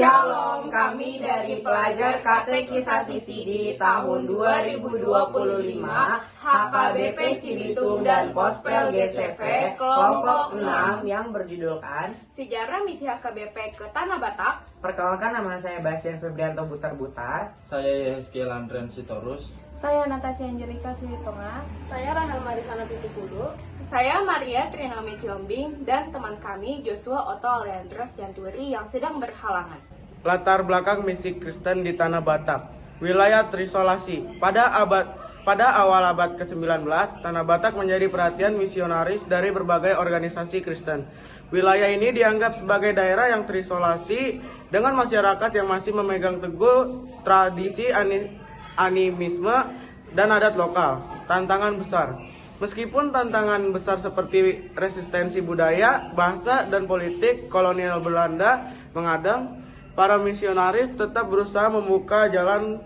Shalom, kami dari pelajar Katekisasi di tahun 2025 HKBP Cibitung dan Pospel GCV kelompok 6 yang berjudulkan Sejarah Misi HKBP ke Tanah Batak. Perkenalkan, nama saya Bastian Febrianto Butar-Butar. Saya Yehezkiel Andrian Sitorus. Saya Natasha Angelika Silitonga. Saya Rahel Marisana Pitikulu. Saya Maria Trinomi Siombing dan teman kami Joshua Otto Leandros Yanturi yang sedang berhalangan. Latar belakang misi Kristen di Tanah Batak. Wilayah terisolasi. Pada awal abad ke-19, Tanah Batak menjadi perhatian misionaris dari berbagai organisasi Kristen. Wilayah ini dianggap sebagai daerah yang terisolasi dengan masyarakat yang masih memegang teguh tradisi animisme dan adat lokal. Tantangan besar. Meskipun tantangan besar seperti resistensi budaya, bahasa, dan politik kolonial Belanda mengadang, para misionaris tetap berusaha membuka jalan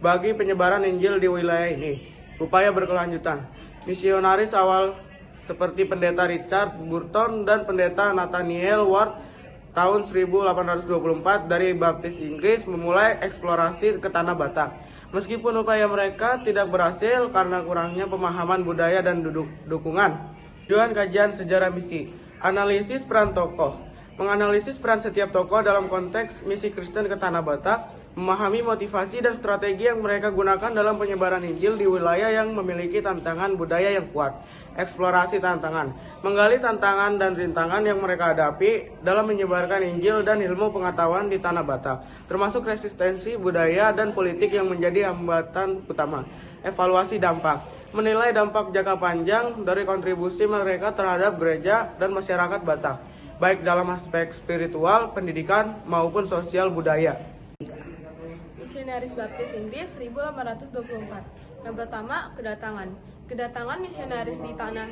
bagi penyebaran Injil di wilayah ini. Upaya berkelanjutan. Misionaris awal seperti Pendeta Richard Burton dan Pendeta Nathaniel Ward tahun 1824 dari Baptis Inggris memulai eksplorasi ke Tanah Batak. Meskipun upaya mereka tidak berhasil karena kurangnya pemahaman budaya dan dukungan. Tujuan kajian sejarah misi. Analisis peran tokoh. Menganalisis peran setiap tokoh dalam konteks misi Kristen ke Tanah Batak, memahami motivasi dan strategi yang mereka gunakan dalam penyebaran Injil di wilayah yang memiliki tantangan budaya yang kuat. Eksplorasi tantangan. Menggali tantangan dan rintangan yang mereka hadapi dalam menyebarkan Injil dan ilmu pengetahuan di Tanah Batak, termasuk resistensi budaya dan politik yang menjadi hambatan utama. Evaluasi dampak. Menilai dampak jangka panjang dari kontribusi mereka terhadap gereja dan masyarakat Batak, baik dalam aspek spiritual, pendidikan, maupun sosial budaya. Misionaris Baptis Inggris 1824. Yang pertama, kedatangan. Kedatangan misionaris di Tanah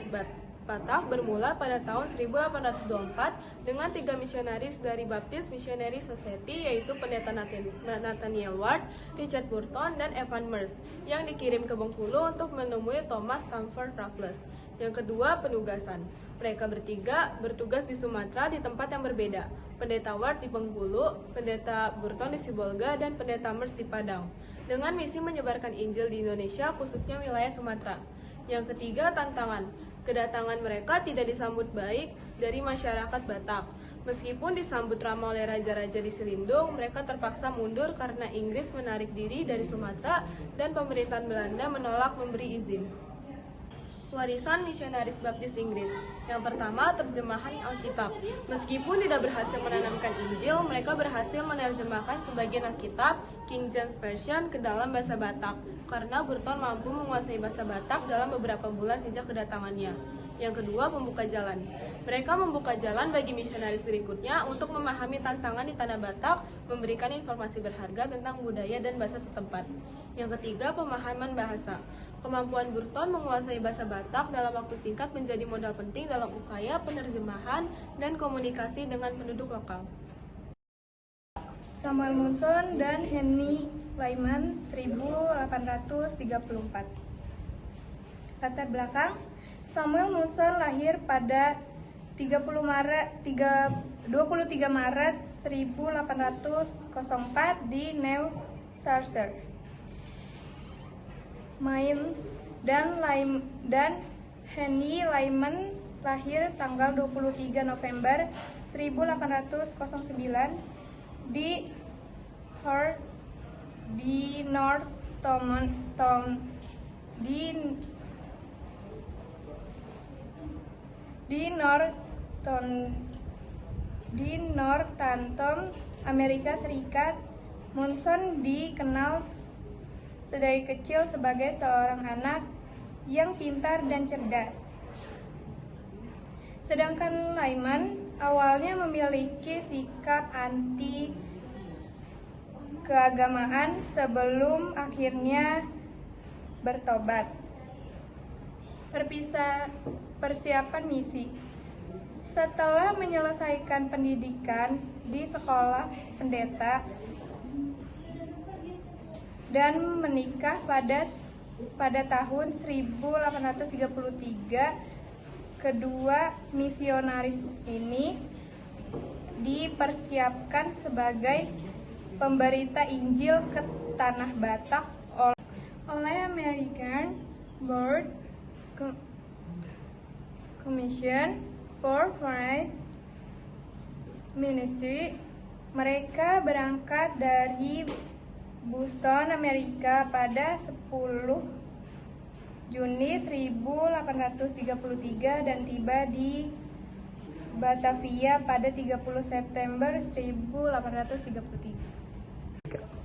Batak bermula pada tahun 1824 dengan 3 misionaris dari Baptist Missionary Society, yaitu Pendeta Nathaniel Ward, Richard Burton, dan Evan Merce, yang dikirim ke Bengkulu untuk menemui Thomas Stamford Raffles. Yang kedua, penugasan. Mereka bertiga bertugas di Sumatera di tempat yang berbeda. Pendeta Ward di Bengkulu, Pendeta Burton di Sibolga, dan Pendeta Merce di Padang, dengan misi menyebarkan Injil di Indonesia, khususnya wilayah Sumatera. Yang ketiga, tantangan. Kedatangan mereka tidak disambut baik dari masyarakat Batak. Meskipun disambut ramah oleh raja-raja di Selindung, mereka terpaksa mundur karena Inggris menarik diri dari Sumatera dan pemerintahan Belanda menolak memberi izin. Warisan misionaris Baptis Inggris. Yang pertama, terjemahan Alkitab. Meskipun tidak berhasil menanamkan Injil, mereka berhasil menerjemahkan sebagian Alkitab King James Version ke dalam bahasa Batak, karena Burton mampu menguasai bahasa Batak dalam beberapa bulan sejak kedatangannya. Yang kedua, pembuka jalan. Mereka membuka jalan bagi misionaris berikutnya untuk memahami tantangan di Tanah Batak, memberikan informasi berharga tentang budaya dan bahasa setempat. Yang ketiga, pemahaman bahasa. Kemampuan Burton menguasai bahasa Batak dalam waktu singkat menjadi modal penting dalam upaya penerjemahan dan komunikasi dengan penduduk lokal. Samuel Munson dan Henry Lyman 1834. Latar belakang. Samuel Munson lahir pada 23 Maret 1804 di New Hampshire, Maine, dan Henry Lyman lahir tanggal 23 November 1809 di Hart di Northampton, Amerika Serikat. Munson dikenal sedari kecil sebagai seorang anak yang pintar dan cerdas. Sedangkan Lyman awalnya memiliki sikap anti keagamaan sebelum akhirnya bertobat. Persiapan misi. Setelah menyelesaikan pendidikan di sekolah pendeta dan menikah pada tahun 1833, kedua misionaris ini dipersiapkan sebagai pemberita Injil ke tanah Batak oleh American Board Commission for Foreign Ministry. Mereka berangkat dari Boston, Amerika pada 10 Juni 1833 dan tiba di Batavia pada 30 September 1833.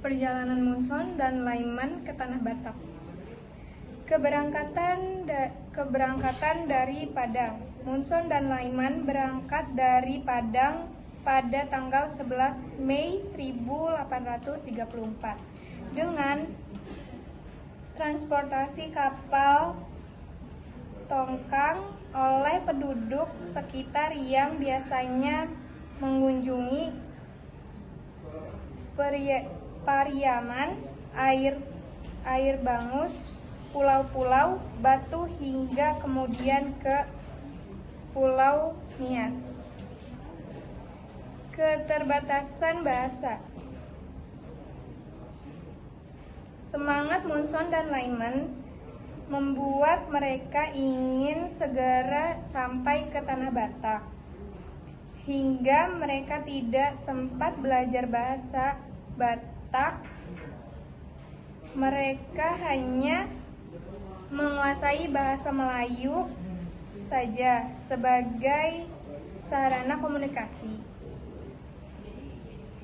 Perjalanan Munson dan Lyman ke tanah Batak. Keberangkatan dari Padang. Munson dan Lyman berangkat dari Padang pada tanggal 11 Mei 1834 dengan transportasi kapal tongkang oleh penduduk sekitar yang biasanya mengunjungi Pariaman, air bangus, pulau-pulau Batu hingga kemudian ke Pulau Nias. Keterbatasan bahasa. Semangat Munson dan Lyman membuat mereka ingin segera sampai ke tanah Batak, hingga mereka tidak sempat belajar bahasa Batak. Mereka hanya menguasai bahasa Melayu saja sebagai sarana komunikasi.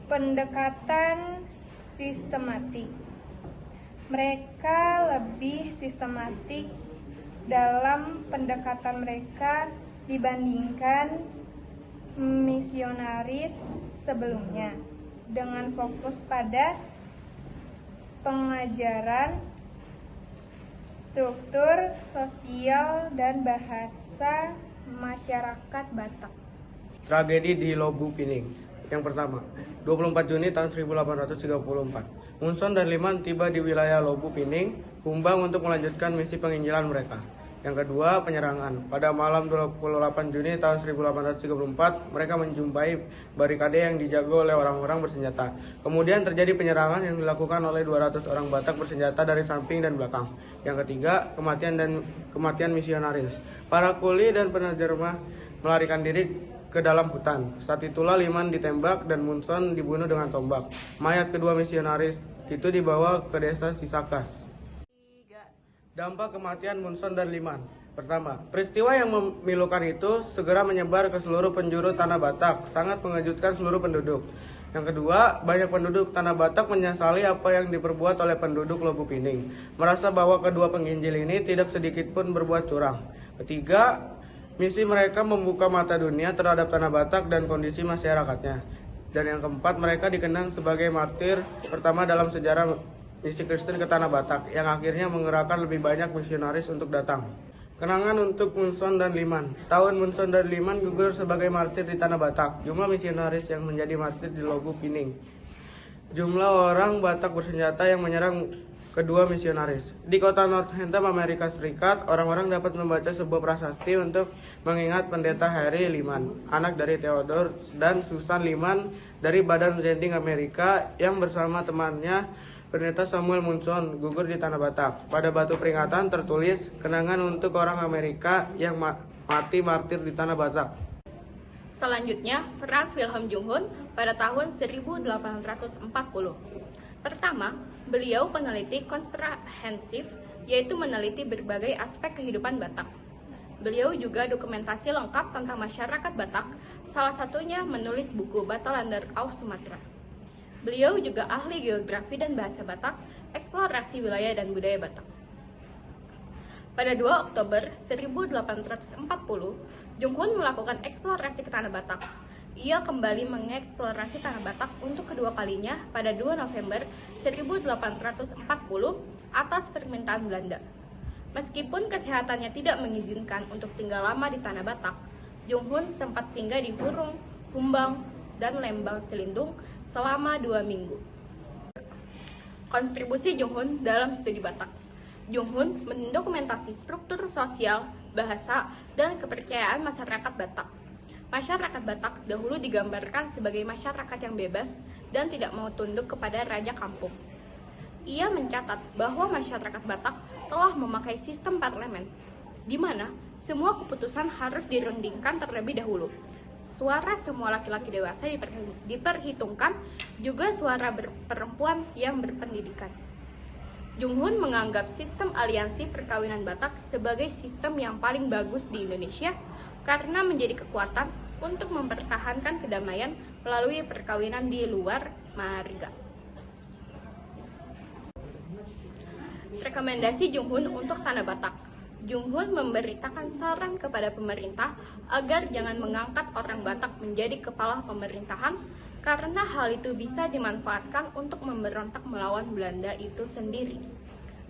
Pendekatan sistematik. Mereka lebih sistematik dalam pendekatan mereka dibandingkan misionaris sebelumnya, dengan fokus pada pengajaran, struktur sosial, dan bahasa masyarakat Batak. Tragedi di Lobu Pining. Yang pertama, 24 Juni tahun 1834. Munson dan Lyman tiba di wilayah Lobu Pining, Humbang untuk melanjutkan misi penginjilan mereka. Yang kedua, penyerangan. Pada malam 28 Juni tahun 1834, mereka menjumpai barikade yang dijaga oleh orang-orang bersenjata. Kemudian terjadi penyerangan yang dilakukan oleh 200 orang Batak bersenjata dari samping dan belakang. Yang ketiga, kematian misionaris. Para kuli dan penerjemah melarikan diri ke dalam hutan. Saat itulah Lyman ditembak dan Munson dibunuh dengan tombak. Mayat kedua misionaris itu dibawa ke desa Sisakas. Dampak kematian Munson dan Lyman. Pertama, peristiwa yang memilukan itu segera menyebar ke seluruh penjuru tanah Batak, sangat mengejutkan seluruh penduduk. Yang kedua, banyak penduduk tanah Batak menyesali apa yang diperbuat oleh penduduk Lobu Pining, merasa bahwa kedua penginjil ini tidak sedikit pun berbuat curang. Ketiga, misi mereka membuka mata dunia terhadap tanah Batak dan kondisi masyarakatnya. Dan yang keempat, mereka dikenang sebagai martir pertama dalam sejarah misi Kristen ke tanah Batak, yang akhirnya menggerakkan lebih banyak misionaris untuk datang. Kenangan untuk Munson dan Lyman. Tahun Munson dan Lyman gugur sebagai martir di tanah Batak. Jumlah misionaris yang menjadi martir di Lobu Pining. Jumlah orang Batak bersenjata yang menyerang kedua misionaris. Di kota Northampton, Amerika Serikat, orang-orang dapat membaca sebuah prasasti untuk mengingat pendeta Harry Lyman, anak dari Theodore dan Susan Lyman dari Badan Zending Amerika, yang bersama temannya pendeta Samuel Munson gugur di tanah Batak. Pada batu peringatan tertulis kenangan untuk orang Amerika yang mati martir di tanah Batak. Selanjutnya, Franz Wilhelm Junghun pada tahun 1840. Pertama, beliau peneliti komprehensif, yaitu meneliti berbagai aspek kehidupan Batak. Beliau juga dokumentasi lengkap tentang masyarakat Batak, salah satunya menulis buku Batalander auf Sumatera. Beliau juga ahli geografi dan bahasa Batak, eksplorasi wilayah dan budaya Batak. Pada 2 Oktober 1840, Junghun melakukan eksplorasi ke tanah Batak. Ia kembali mengeksplorasi tanah Batak untuk kedua kalinya pada 2 November 1840 atas permintaan Belanda. Meskipun kesehatannya tidak mengizinkan untuk tinggal lama di tanah Batak, Junghun sempat singgah di Hurung, Humbang, dan Lembang Selindung selama 2 minggu. Kontribusi Junghun dalam studi Batak. Junghun mendokumentasi struktur sosial, bahasa, dan kepercayaan masyarakat Batak. Masyarakat Batak dahulu digambarkan sebagai masyarakat yang bebas dan tidak mau tunduk kepada raja kampung. Ia mencatat bahwa masyarakat Batak telah memakai sistem parlemen, di mana semua keputusan harus dirundingkan terlebih dahulu. Suara semua laki-laki dewasa diperhitungkan, juga suara perempuan yang berpendidikan. Junghun menganggap sistem aliansi perkawinan Batak sebagai sistem yang paling bagus di Indonesia karena menjadi kekuatan untuk mempertahankan kedamaian melalui perkawinan di luar marga. Rekomendasi Junghun untuk Tanah Batak. Junghun memberitakan saran kepada pemerintah agar jangan mengangkat orang Batak menjadi kepala pemerintahan karena hal itu bisa dimanfaatkan untuk memberontak melawan Belanda itu sendiri.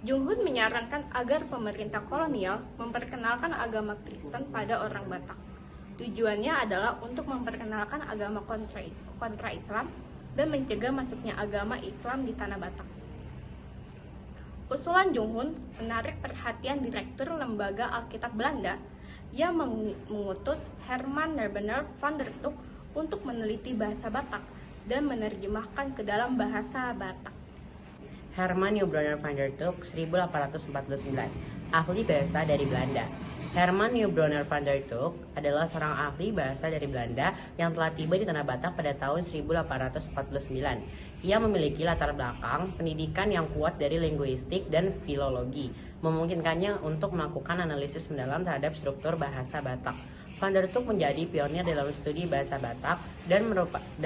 Junghun menyarankan agar pemerintah kolonial memperkenalkan agama Kristen pada orang Batak. Tujuannya adalah untuk memperkenalkan agama kontra Islam dan mencegah masuknya agama Islam di Tanah Batak. Usulan Junghun menarik perhatian Direktur Lembaga Alkitab Belanda yang mengutus Herman Nerbener van der Tuk untuk meneliti bahasa Batak dan menerjemahkan ke dalam bahasa Batak. Herman Nieuwbroner van der Tuk, 1849, ahli bahasa dari Belanda. Herman Nieuwbroner van der Tuk adalah seorang ahli bahasa dari Belanda yang telah tiba di Tanah Batak pada tahun 1849. Ia memiliki latar belakang pendidikan yang kuat dari linguistik dan filologi, memungkinkannya untuk melakukan analisis mendalam terhadap struktur bahasa Batak. Van der Tuk menjadi pionir dalam studi bahasa Batak dan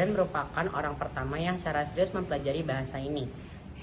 merupakan orang pertama yang secara serius mempelajari bahasa ini.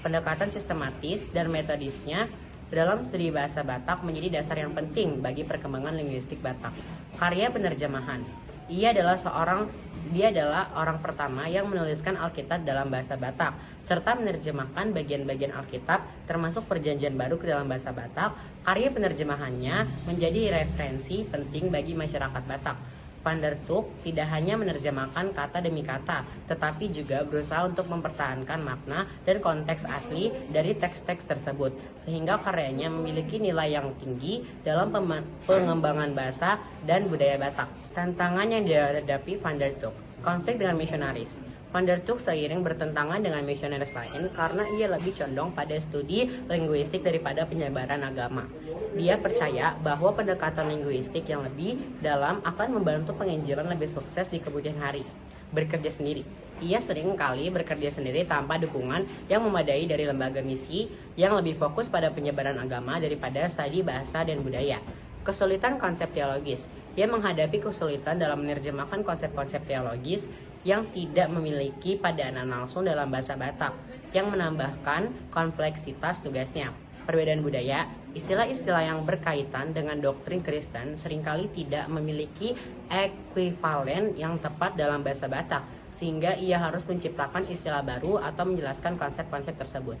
Pendekatan sistematis dan metodisnya dalam studi bahasa Batak menjadi dasar yang penting bagi perkembangan linguistik Batak. Karya penerjemahan. Dia adalah orang pertama yang menuliskan Alkitab dalam bahasa Batak, serta menerjemahkan bagian-bagian Alkitab, termasuk Perjanjian Baru ke dalam bahasa Batak. Karya penerjemahannya menjadi referensi penting bagi masyarakat Batak. Van der Tuk tidak hanya menerjemahkan kata demi kata, tetapi juga berusaha untuk mempertahankan makna dan konteks asli dari teks-teks tersebut, sehingga karyanya memiliki nilai yang tinggi dalam pengembangan bahasa dan budaya Batak. Tantangan yang dihadapi Van der Tuk, konflik dengan misionaris. Van der Tuk seiring bertentangan dengan misionaris lain karena ia lebih condong pada studi linguistik daripada penyebaran agama. Dia percaya bahwa pendekatan linguistik yang lebih dalam akan membantu penginjilan lebih sukses di kemudian hari. Bekerja sendiri. Ia sering kali bekerja sendiri tanpa dukungan yang memadai dari lembaga misi yang lebih fokus pada penyebaran agama daripada studi bahasa dan budaya. Kesulitan konsep teologis. Ia menghadapi kesulitan dalam menerjemahkan konsep-konsep teologis yang tidak memiliki padanan langsung dalam bahasa Batak, yang menambahkan kompleksitas tugasnya. Perbedaan budaya, istilah-istilah yang berkaitan dengan doktrin Kristen seringkali tidak memiliki ekuivalen yang tepat dalam bahasa Batak, sehingga ia harus menciptakan istilah baru atau menjelaskan konsep-konsep tersebut.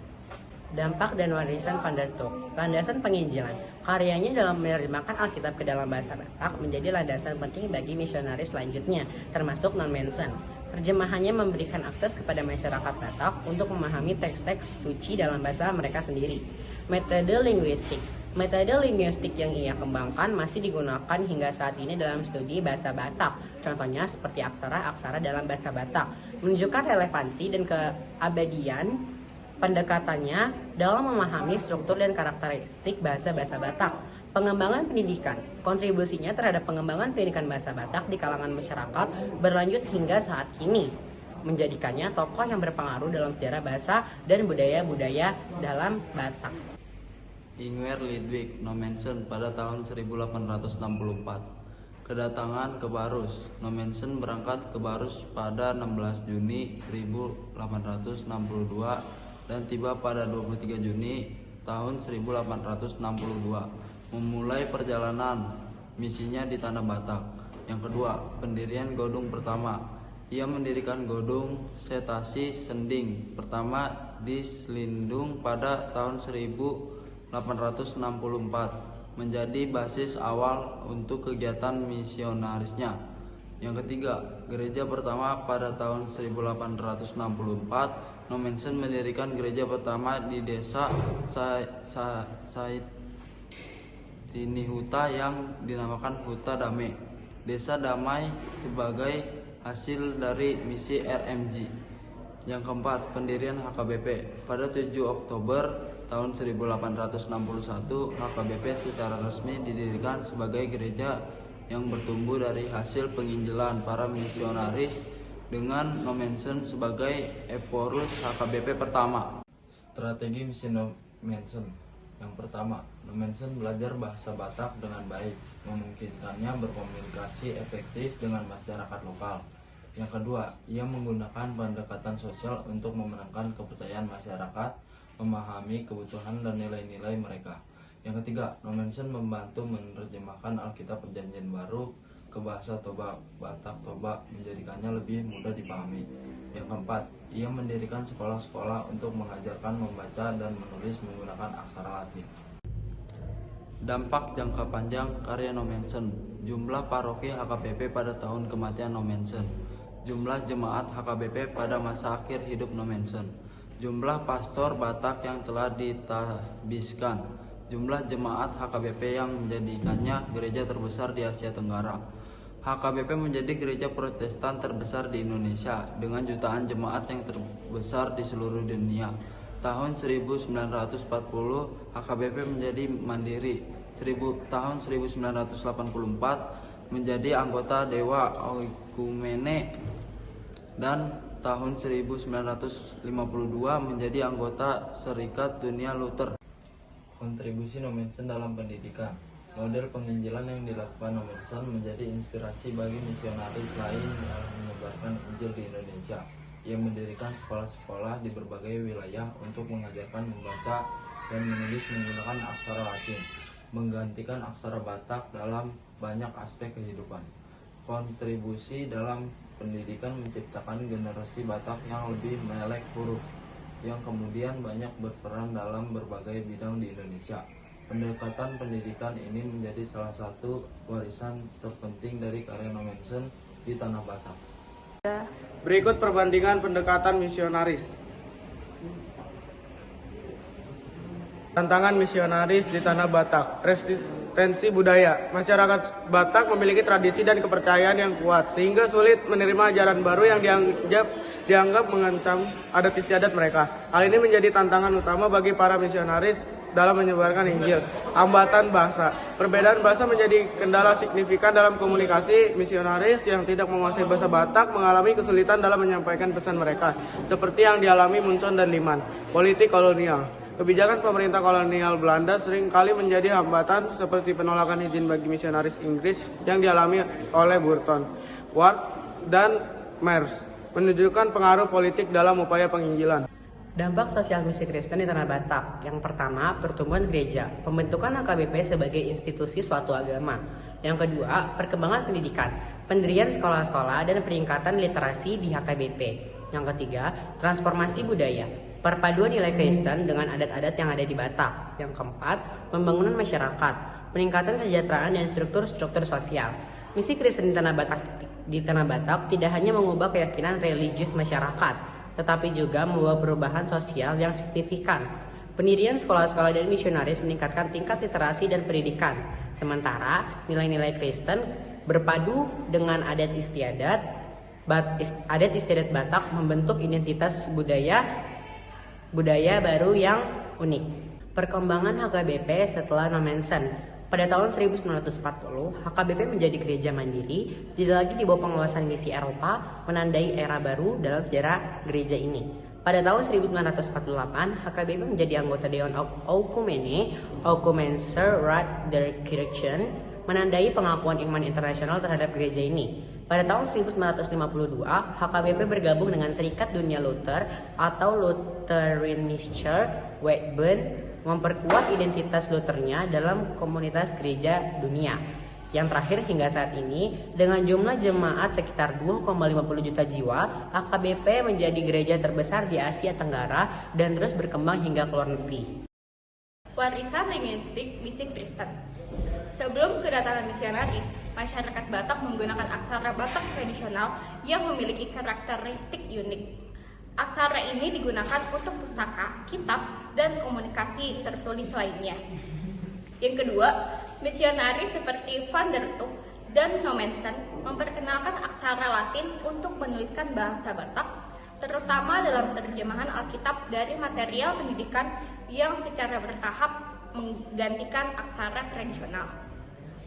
Dampak dan warisan Van der Tuk. Landasan penginjilan. Karyanya dalam menerjemahkan Alkitab ke dalam bahasa Batak menjadi landasan penting bagi misionaris selanjutnya, termasuk non-Manson. Terjemahannya memberikan akses kepada masyarakat Batak untuk memahami teks-teks suci dalam bahasa mereka sendiri. Metode linguistik. Metode linguistik yang ia kembangkan masih digunakan hingga saat ini dalam studi bahasa Batak. Contohnya seperti aksara-aksara dalam bahasa Batak. Menunjukkan relevansi dan keabadian pendekatannya dalam memahami struktur dan karakteristik bahasa-bahasa Batak. Pengembangan pendidikan. Kontribusinya terhadap pengembangan pendidikan bahasa Batak di kalangan masyarakat berlanjut hingga saat kini, menjadikannya tokoh yang berpengaruh dalam sejarah bahasa dan budaya-budaya dalam Batak. Ingwer Ludwig Nommensen pada tahun 1864. Kedatangan ke Barus. Nommensen berangkat ke Barus pada 16 Juni 1862 dan tiba pada 23 Juni tahun 1862. Memulai perjalanan misinya di Tanah Batak. Yang kedua, pendirian Godung pertama. Ia mendirikan Godung Setasi Sending pertama di Selindung pada tahun 1864, menjadi basis awal untuk kegiatan misionarisnya. Yang ketiga, gereja pertama pada tahun 1864. Nommensen mendirikan gereja pertama di desa Saitini Huta yang dinamakan Huta Dame. Desa Damai sebagai hasil dari misi RMG. Yang keempat, pendirian HKBP. Pada 7 Oktober tahun 1861, HKBP secara resmi didirikan sebagai gereja yang bertumbuh dari hasil penginjilan para misionaris dengan nomensen sebagai Eporus HKBP pertama. Strategi misi nomensen. Yang pertama, nomensen belajar bahasa Batak dengan baik, memungkinkannya berkomunikasi efektif dengan masyarakat lokal. Yang kedua, ia menggunakan pendekatan sosial untuk memenangkan kepercayaan masyarakat, memahami kebutuhan dan nilai-nilai mereka. Yang ketiga, nomensen membantu menerjemahkan Alkitab Perjanjian Baru ke bahasa Toba Batak Toba, menjadikannya lebih mudah dipahami. Yang keempat, ia mendirikan sekolah-sekolah untuk mengajarkan membaca dan menulis menggunakan aksara Latin. Dampak jangka panjang karya nomensen. Jumlah paroki HKBP pada tahun kematian nomensen. Jumlah jemaat HKBP pada masa akhir hidup nomensen. Jumlah pastor Batak yang telah ditabiskan. Jumlah jemaat HKBP yang menjadikannya gereja terbesar di Asia Tenggara. HKBP menjadi gereja Protestan terbesar di Indonesia dengan jutaan jemaat yang terbesar di seluruh dunia. Tahun 1940 HKBP menjadi mandiri. Tahun 1984 menjadi anggota Dewa Oikumene dan tahun 1952 menjadi anggota Serikat Dunia Luther. Kontribusi nomensen dalam pendidikan. Model penginjilan yang dilakukan nomensen menjadi inspirasi bagi misionaris lain yang menyebarkan Injil di Indonesia. Ia mendirikan sekolah-sekolah di berbagai wilayah untuk mengajarkan membaca dan menulis menggunakan aksara Latin, menggantikan aksara Batak dalam banyak aspek kehidupan. Kontribusi dalam pendidikan menciptakan generasi Batak yang lebih melek huruf, yang kemudian banyak berperan dalam berbagai bidang di Indonesia. Pendekatan pendidikan ini menjadi salah satu warisan terpenting dari karya nomensen di Tanah Batak. Berikut perbandingan pendekatan misionaris. Tantangan misionaris di Tanah Batak. Resistensi budaya. Masyarakat Batak memiliki tradisi dan kepercayaan yang kuat, sehingga sulit menerima ajaran baru yang dianggap mengancam adat istiadat mereka. Hal ini menjadi tantangan utama bagi para misionaris dalam menyebarkan Injil. Hambatan bahasa. Perbedaan bahasa menjadi kendala signifikan dalam komunikasi. Misionaris yang tidak menguasai bahasa Batak mengalami kesulitan dalam menyampaikan pesan mereka, seperti yang dialami Munson dan Liman. Politik kolonial. Kebijakan pemerintah kolonial Belanda seringkali menjadi hambatan, seperti penolakan izin bagi misionaris Inggris yang dialami oleh Burton, Ward, dan Myers, menunjukkan pengaruh politik dalam upaya penginjilan. Dampak sosial misi Kristen di Tanah Batak. Yang pertama, pertumbuhan gereja, pembentukan HKBP sebagai institusi suatu agama. Yang kedua, perkembangan pendidikan, pendirian sekolah-sekolah dan peningkatan literasi di HKBP. Yang ketiga, transformasi budaya, perpaduan nilai Kristen dengan adat-adat yang ada di Batak. Yang keempat, pembangunan masyarakat, peningkatan kesejahteraan dan struktur-struktur sosial. Misi Kristen di Tanah Batak tidak hanya mengubah keyakinan religius masyarakat, tetapi juga membawa perubahan sosial yang signifikan. Pendirian sekolah-sekolah dan misionaris meningkatkan tingkat literasi dan pendidikan. Sementara nilai-nilai Kristen berpadu dengan adat istiadat Batak membentuk identitas budaya baru yang unik. Perkembangan HKBP setelah nomensen. Pada tahun 1940, HKBP menjadi gereja mandiri, tidak lagi di bawah pengawasan misi Eropa, menandai era baru dalam sejarah gereja ini. Pada tahun 1948, HKBP menjadi anggota Dewan Oikumene, Oikumenser Rat der Kirchen, menandai pengakuan iman internasional terhadap gereja ini. Pada tahun 1952, HKBP bergabung dengan Serikat Dunia Luther atau Lutheranischer Verbund, memperkuat identitas Luthernya dalam komunitas gereja dunia. Yang terakhir hingga saat ini, dengan jumlah jemaat sekitar 2,50 juta jiwa, HKBP menjadi gereja terbesar di Asia Tenggara dan terus berkembang hingga ke luar negeri. Warisan linguistik misi Kristen. Sebelum kedatangan misionaris, masyarakat Batak menggunakan aksara Batak tradisional yang memiliki karakteristik unik. Aksara ini digunakan untuk pustaka, kitab, dan komunikasi tertulis lainnya. Yang kedua, misionaris seperti Van der Tuk dan Nommensen memperkenalkan aksara Latin untuk menuliskan bahasa Batak, terutama dalam terjemahan Alkitab dari material pendidikan yang secara bertahap menggantikan aksara tradisional.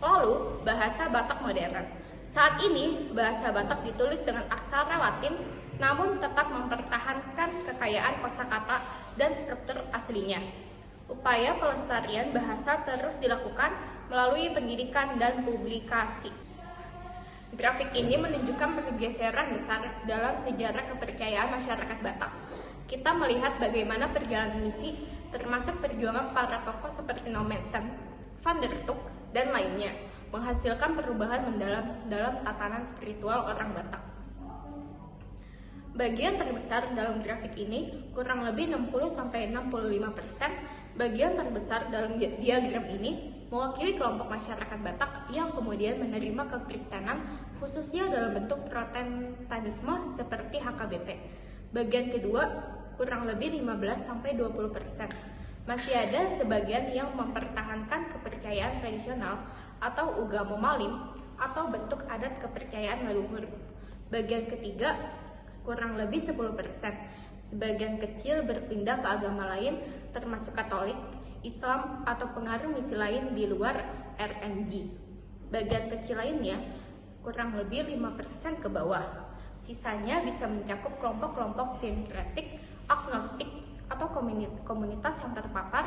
Lalu, bahasa Batak modern. Saat ini, bahasa Batak ditulis dengan aksara Latin, namun tetap mempertahankan kekayaan kosakata dan struktur aslinya. Upaya pelestarian bahasa terus dilakukan melalui pendidikan dan publikasi. Grafik ini menunjukkan pergeseran besar dalam sejarah kepercayaan masyarakat Batak. Kita melihat bagaimana perjalanan misi, termasuk perjuangan para tokoh seperti Nommensen, Van der Tuk, dan lainnya, menghasilkan perubahan mendalam dalam tatanan spiritual orang Batak. Bagian terbesar dalam grafik ini, kurang lebih 60-65%, bagian terbesar dalam diagram ini mewakili kelompok masyarakat Batak yang kemudian menerima kekristenan, khususnya dalam bentuk Protestantisme seperti HKBP. Bagian kedua, kurang lebih 15-20%. Masih ada sebagian yang mempertahankan kepercayaan tradisional atau ugamo malim atau bentuk adat kepercayaan leluhur. Bagian ketiga, kurang lebih 10%. Sebagian kecil berpindah ke agama lain, termasuk Katolik, Islam, atau pengaruh misi lain di luar RMG. Bagian kecil lainnya, kurang lebih 5% ke bawah. Sisanya bisa mencakup kelompok-kelompok sinkretik, agnostik, atau komunitas yang terpapar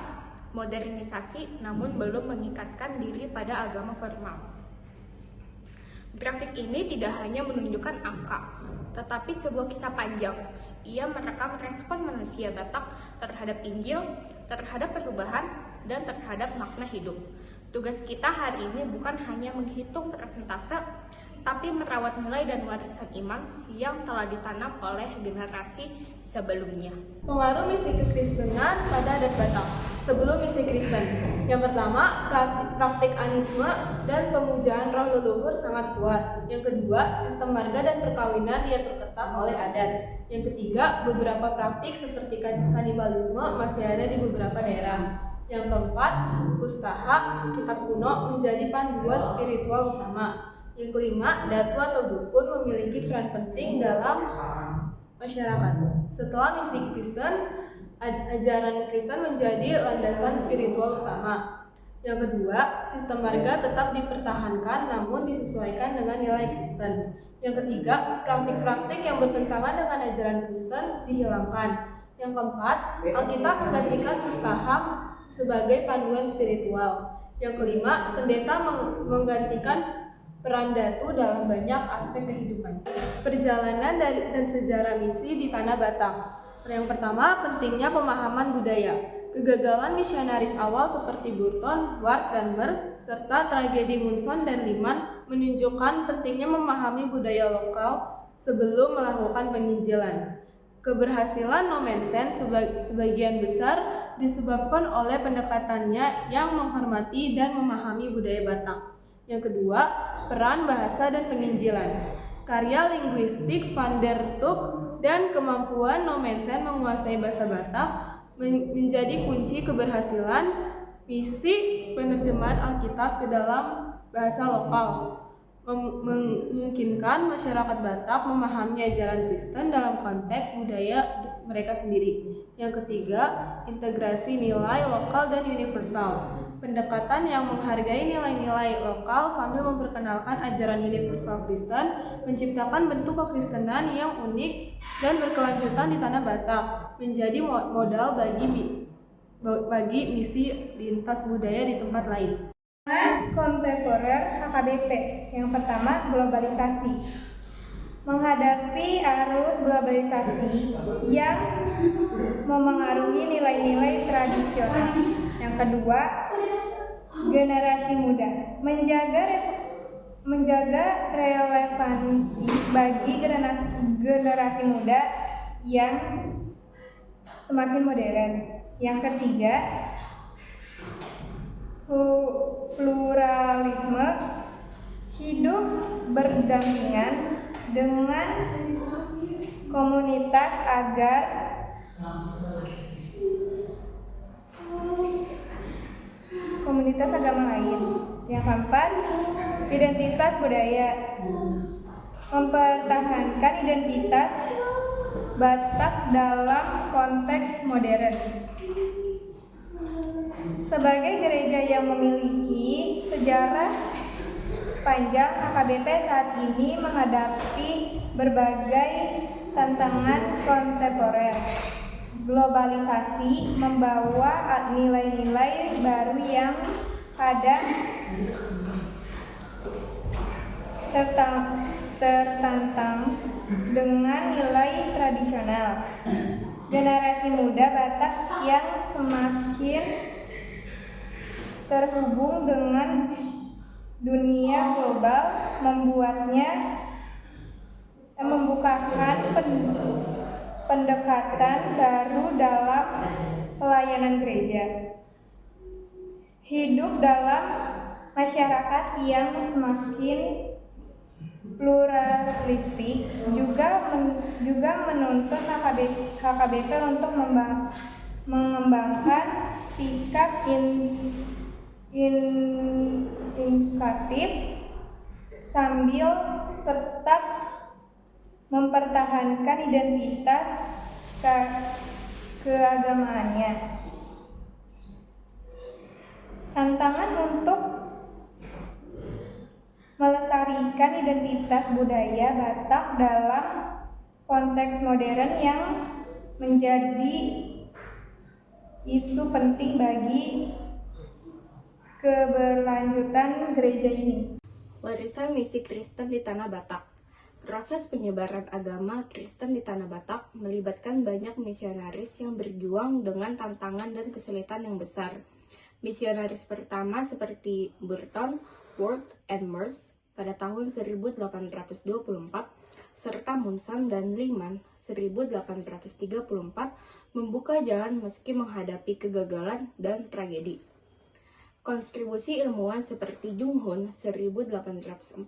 modernisasi namun belum mengikatkan diri pada agama formal. Grafik ini tidak hanya menunjukkan angka, tetapi sebuah kisah panjang. Ia merekam respon manusia Batak terhadap Injil, terhadap perubahan, dan terhadap makna hidup. Tugas kita hari ini bukan hanya menghitung persentase, tapi merawat nilai dan warisan iman yang telah ditanam oleh generasi sebelumnya. Pengaruh misi kekristenan pada adat Batak sebelum misi Kristen. Yang pertama, praktik anisme dan pemujaan roh leluhur sangat kuat. Yang kedua, sistem marga dan perkawinan diatur ketat oleh adat. Yang ketiga, beberapa praktik seperti kanibalisme masih ada di beberapa daerah. Yang keempat, pustaha, kitab kuno menjadi panduan spiritual utama. Yang kelima, datu atau dukun memiliki peran penting dalam masyarakat. Setelah misi Kristen, ajaran Kristen menjadi landasan spiritual utama. Yang kedua, sistem marga tetap dipertahankan namun disesuaikan dengan nilai Kristen. Yang ketiga, praktik-praktik yang bertentangan dengan ajaran Kristen dihilangkan. Yang keempat, Alkitab menggantikan pustaha sebagai panduan spiritual. Yang kelima, pendeta menggantikan peran datu dalam banyak aspek kehidupan. Perjalanan dan sejarah misi di tanah Batak. Yang pertama, pentingnya pemahaman budaya. Kegagalan misionaris awal seperti Burton, Ward, dan Merce, serta tragedi Munson dan Liman menunjukkan pentingnya memahami budaya lokal sebelum melakukan penginjilan. Keberhasilan Nommensen sebagian besar disebabkan oleh pendekatannya yang menghormati dan memahami budaya Batak. Yang kedua, peran bahasa dan penginjilan. Karya linguistik Van der Tuk dan kemampuan Nommensen menguasai bahasa Batak menjadi kunci keberhasilan misi penerjemahan Alkitab ke dalam bahasa lokal, memungkinkan masyarakat Batak memahami ajaran Kristen dalam konteks budaya mereka sendiri. Yang ketiga, integrasi nilai lokal dan universal. Pendekatan yang menghargai nilai-nilai lokal sambil memperkenalkan ajaran universal Kristen menciptakan bentuk kekristenan yang unik dan berkelanjutan di tanah Batak, menjadi modal bagi misi lintas budaya di tempat lain. Kontemporer HKBP. Yang pertama, globalisasi. Menghadapi arus globalisasi yang memengaruhi nilai-nilai tradisional. Yang kedua, generasi muda. Menjaga relevansi bagi generasi muda yang semakin modern. Yang ketiga, pluralisme, hidup berdampingan dengan komunitas agama lain. Yang keempat, identitas budaya. Mempertahankan identitas Batak dalam konteks modern. Sebagai gereja yang memiliki sejarah panjang, HKBP saat ini menghadapi berbagai tantangan kontemporer. Globalisasi membawa nilai-nilai baru yang kadang tertantang dengan nilai tradisional. Generasi muda Batak yang semakin terhubung dengan dunia global membukakan pendekatan baru dalam pelayanan gereja. Hidup dalam masyarakat yang semakin pluralistik juga menuntut HKBP untuk mengembangkan sikap inovatif sambil tetap mempertahankan identitas keagamaannya. Tantangan untuk melestarikan identitas budaya Batak dalam konteks modern yang menjadi isu penting bagi keberlanjutan gereja ini. Warisan misi Kristen di Tanah Batak. Proses penyebaran agama Kristen di Tanah Batak melibatkan banyak misionaris yang berjuang dengan tantangan dan kesulitan yang besar. Misionaris pertama seperti Burton, Ward, and Merce pada tahun 1824, serta Munson dan Lyman 1834 membuka jalan meski menghadapi kegagalan dan tragedi. Kontribusi ilmuwan seperti Jung Hun 1840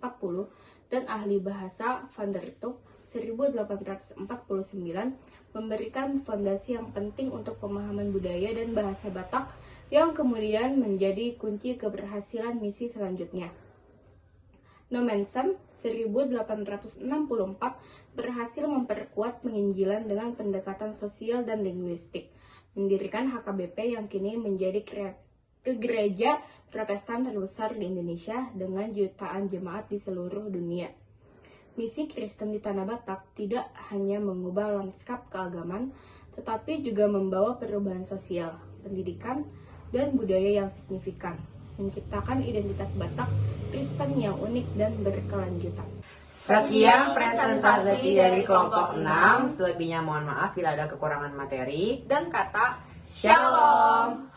dan ahli bahasa Van der Tuk 1849 memberikan fondasi yang penting untuk pemahaman budaya dan bahasa Batak yang kemudian menjadi kunci keberhasilan misi selanjutnya. Nommensen 1864 berhasil memperkuat penginjilan dengan pendekatan sosial dan linguistik, mendirikan HKBP yang kini menjadi gereja Protestan terbesar di Indonesia dengan jutaan jemaat di seluruh dunia. Misi Kristen di Tanah Batak tidak hanya mengubah lanskap keagamaan, tetapi juga membawa perubahan sosial, pendidikan, dan budaya yang signifikan, menciptakan identitas Batak Kristen yang unik dan berkelanjutan. Sekian presentasi dari kelompok 6. Selebihnya mohon maaf bila ada kekurangan materi Dan kata Shalom.